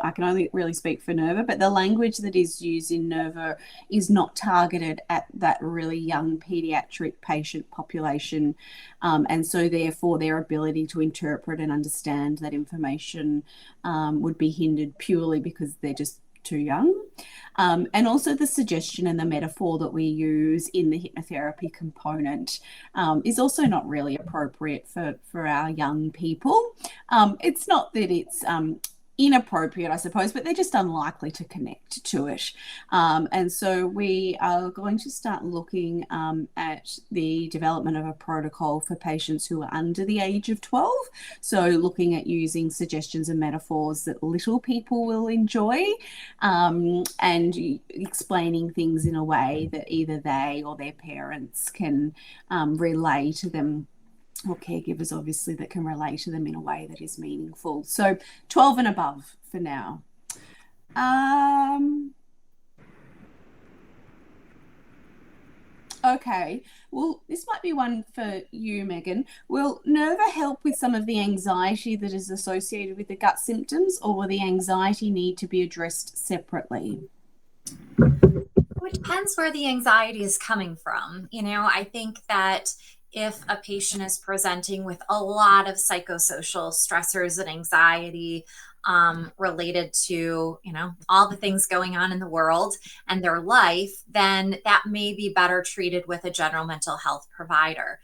I can only really speak for Nerva, but the language that is used in Nerva is not targeted at that really young pediatric patient population. And so therefore their ability to interpret and understand that information would be hindered purely because they're just too young. And also the suggestion and the metaphor that we use in the hypnotherapy component is also not really appropriate for our young people. It's not that it's inappropriate, I suppose, but they're just unlikely to connect to it. And so we are going to start looking at the development of a protocol for patients who are under the age of 12. So looking at using suggestions and metaphors that little people will enjoy, and explaining things in a way that either they or their parents can relay to them, or caregivers obviously that can relate to them in a way that is meaningful. So 12 and above for now. Okay, well, this might be one for you, Megan. Will Nerva help with some of the anxiety that is associated with the gut symptoms, or will the anxiety need to be addressed separately? It depends where the anxiety is coming from. I think that if a patient is presenting with a lot of psychosocial stressors and anxiety related to, all the things going on in the world and their life, then that may be better treated with a general mental health provider.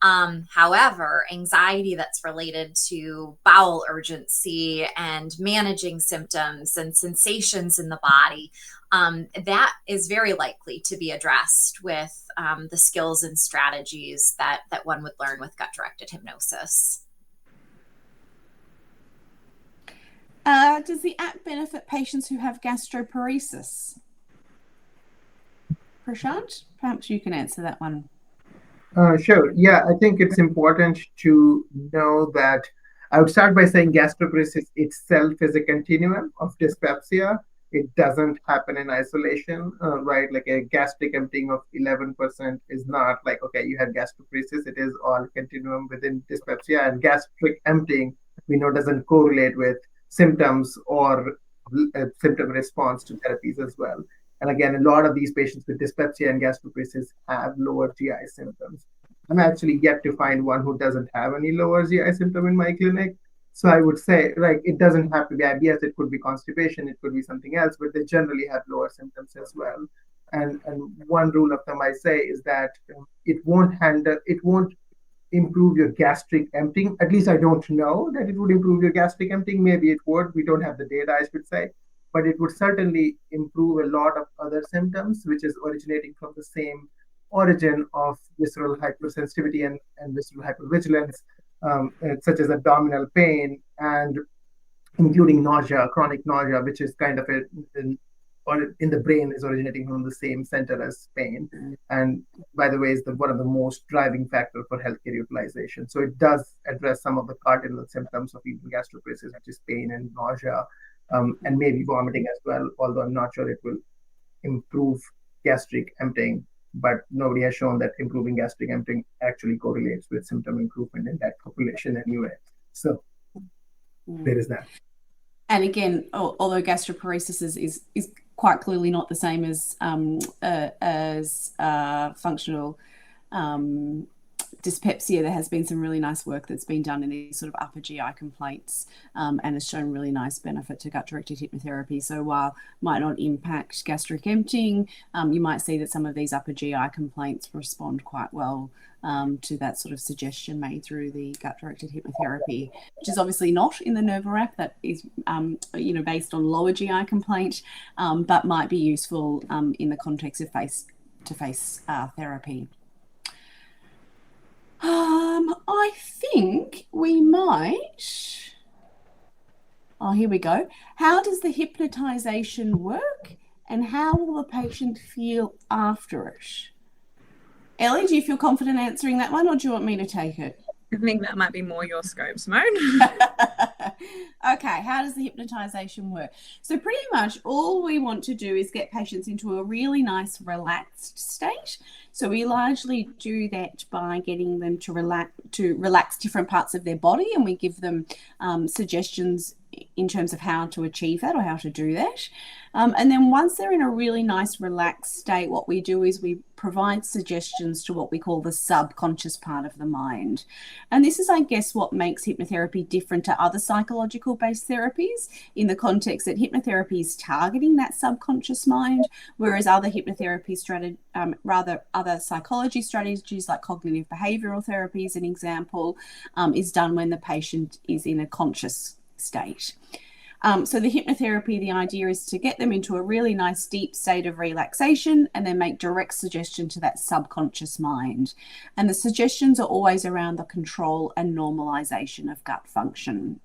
However, anxiety that's related to bowel urgency and managing symptoms and sensations in the body, that is very likely to be addressed with the skills and strategies that one would learn with gut-directed hypnosis. Does the app benefit patients who have gastroparesis? Prashant, perhaps you can answer that one. Sure. Yeah, I think it's important to know that I would start by saying gastroparesis itself is a continuum of dyspepsia. It doesn't happen in isolation, right? Like a gastric emptying of 11% is not like, okay, you had gastroparesis. It is all continuum within dyspepsia, and gastric emptying, we know, doesn't correlate with symptoms or symptom response to therapies as well. And again, a lot of these patients with dyspepsia and gastroparesis have lower GI symptoms. I'm actually yet to find one who doesn't have any lower GI symptom in my clinic. So I would say, like, it doesn't have to be IBS. It could be constipation. It could be something else, but they generally have lower symptoms as well. And one rule of thumb I say is that it won't improve your gastric emptying. At least I don't know that it would improve your gastric emptying. Maybe it would. We don't have the data, I should say. But it would certainly improve a lot of other symptoms, which is originating from the same origin of visceral hypersensitivity and visceral hypervigilance, such as abdominal pain, and including nausea, chronic nausea, which is kind of in the brain is originating from the same center as pain. And by the way, is one of the most driving factor for healthcare utilization. So it does address some of the cardinal symptoms of even gastroparesis, which is pain and nausea, and maybe vomiting as well, although I'm not sure it will improve gastric emptying. But nobody has shown that improving gastric emptying actually correlates with symptom improvement in that population anyway. So there is that. And again, although gastroparesis is quite clearly not the same as functional dyspepsia, there has been some really nice work that's been done in these sort of upper GI complaints, and has shown really nice benefit to gut-directed hypnotherapy. So while might not impact gastric emptying, you might see that some of these upper GI complaints respond quite well to that sort of suggestion made through the gut-directed hypnotherapy, which is obviously not in the Nerva app. That is, based on lower GI complaint, but might be useful in the context of face-to-face therapy. I think we might. Oh, here we go. How does the hypnotization work, and how will the patient feel after it? Ellie, do you feel confident answering that one, or do you want me to take it? I think that might be more your scope, Simone. Okay, how does the hypnotization work? So pretty much all we want to do is get patients into a really nice relaxed state. So we largely do that by getting them to relax different parts of their body, and we give them suggestions in terms of how to achieve that or how to do that. And then once they're in a really nice relaxed state, what we do is we provide suggestions to what we call the subconscious part of the mind. And this is, I guess, what makes hypnotherapy different to other psychological-based therapies, in the context that hypnotherapy is targeting that subconscious mind, whereas other hypnotherapy other psychology strategies like cognitive behavioral therapy, as an example, is done when the patient is in a conscious state. So the hypnotherapy, the idea is to get them into a really nice deep state of relaxation and then make direct suggestion to that subconscious mind. And the suggestions are always around the control and normalization of gut function.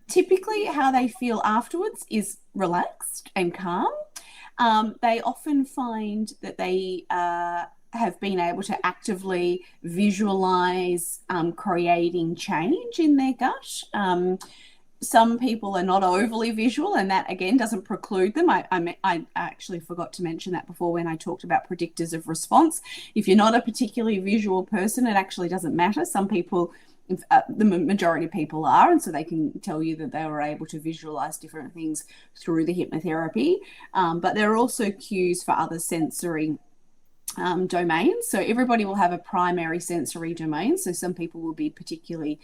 Typically, how they feel afterwards is relaxed and calm. They often find that they have been able to actively visualize creating change in their gut. Some people are not overly visual, and that again doesn't preclude them. I actually forgot to mention that before when I talked about predictors of response. If you're not a particularly visual person, it actually doesn't matter. Some people, the majority of people are, and so they can tell you that they were able to visualize different things through the hypnotherapy. But there are also cues for other sensory domains. So everybody will have a primary sensory domain. So some people will be particularly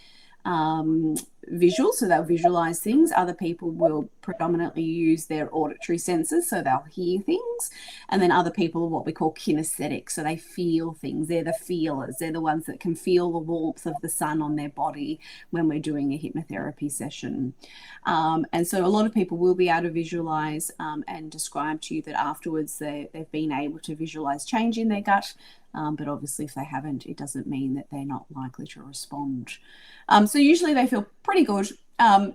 visual, so they'll visualize things. Other people will predominantly use their auditory senses, so they'll hear things. And then other people are what we call kinesthetic, so they feel things. They're the feelers. They're the ones that can feel the warmth of the sun on their body when we're doing a hypnotherapy session. And so a lot of people will be able to visualize and describe to you that afterwards they've been able to visualize change in their gut. But obviously, if they haven't, it doesn't mean that they're not likely to respond. So usually they feel pretty good.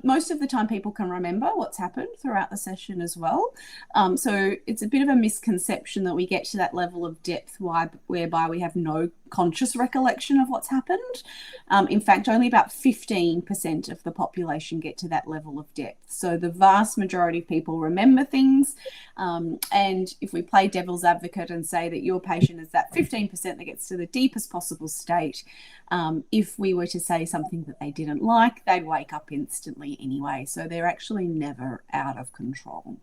Most of the time people can remember what's happened throughout the session as well. So it's a bit of a misconception that we get to that level of depth whereby we have no conscious recollection of what's happened. In fact, only about 15% of the population get to that level of depth. So the vast majority of people remember things. And if we play devil's advocate and say that your patient is that 15% that gets to the deepest possible state, if we were to say something that they didn't like, they'd wake up instantly anyway. So they're actually never out of control.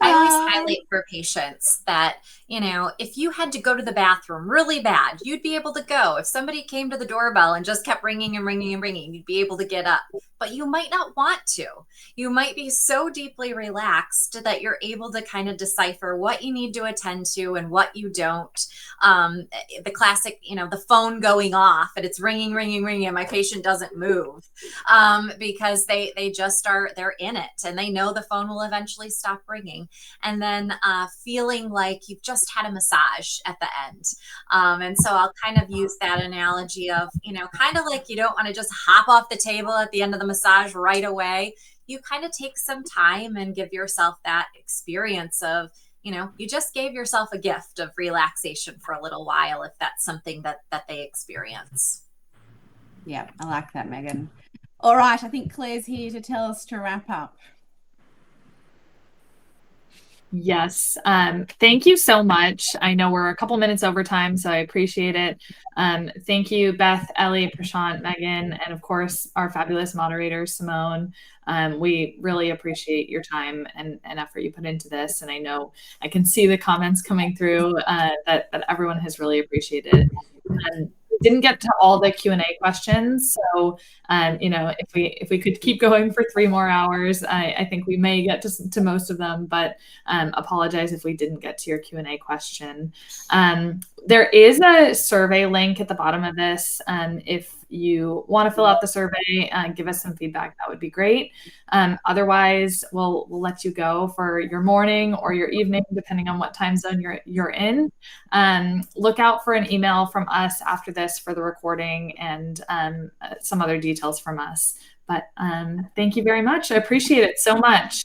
I always highlight for patients that, if you had to go to the bathroom really bad, you'd be able to go. If somebody came to the doorbell and just kept ringing and ringing and ringing, you'd be able to get up. But you might not want to. You might be so deeply relaxed that you're able to kind of decipher what you need to attend to and what you don't. The classic, the phone going off and it's ringing, ringing, ringing, and my patient doesn't move because they're in it and they know the phone will eventually stop ringing. And then feeling like you've just had a massage at the end. And so I'll kind of use that analogy of, kind of like you don't want to just hop off the table at the end of the massage right away. You kind of take some time and give yourself that experience of, you just gave yourself a gift of relaxation for a little while if that's something that they experience. Yeah, I like that, Megan. All right, I think Claire's here to tell us to wrap up. Yes. Thank you so much. I know we're a couple minutes over time, so I appreciate it. Thank you, Beth, Ellie, Prashant, Megan, and of course, our fabulous moderator, Simone. We really appreciate your time and effort you put into this. And I know I can see the comments coming through that everyone has really appreciated. Didn't get to all the Q&A questions, so if we could keep going for 3 more hours, I think we may get to most of them, but apologize if we didn't get to your Q&A question. There is a survey link at the bottom of this. If you want to fill out the survey, give us some feedback, that would be great. Otherwise, we'll let you go for your morning or your evening, depending on what time zone you're in. Look out for an email from us after this for the recording and some other details from us. But thank you very much. I appreciate it so much.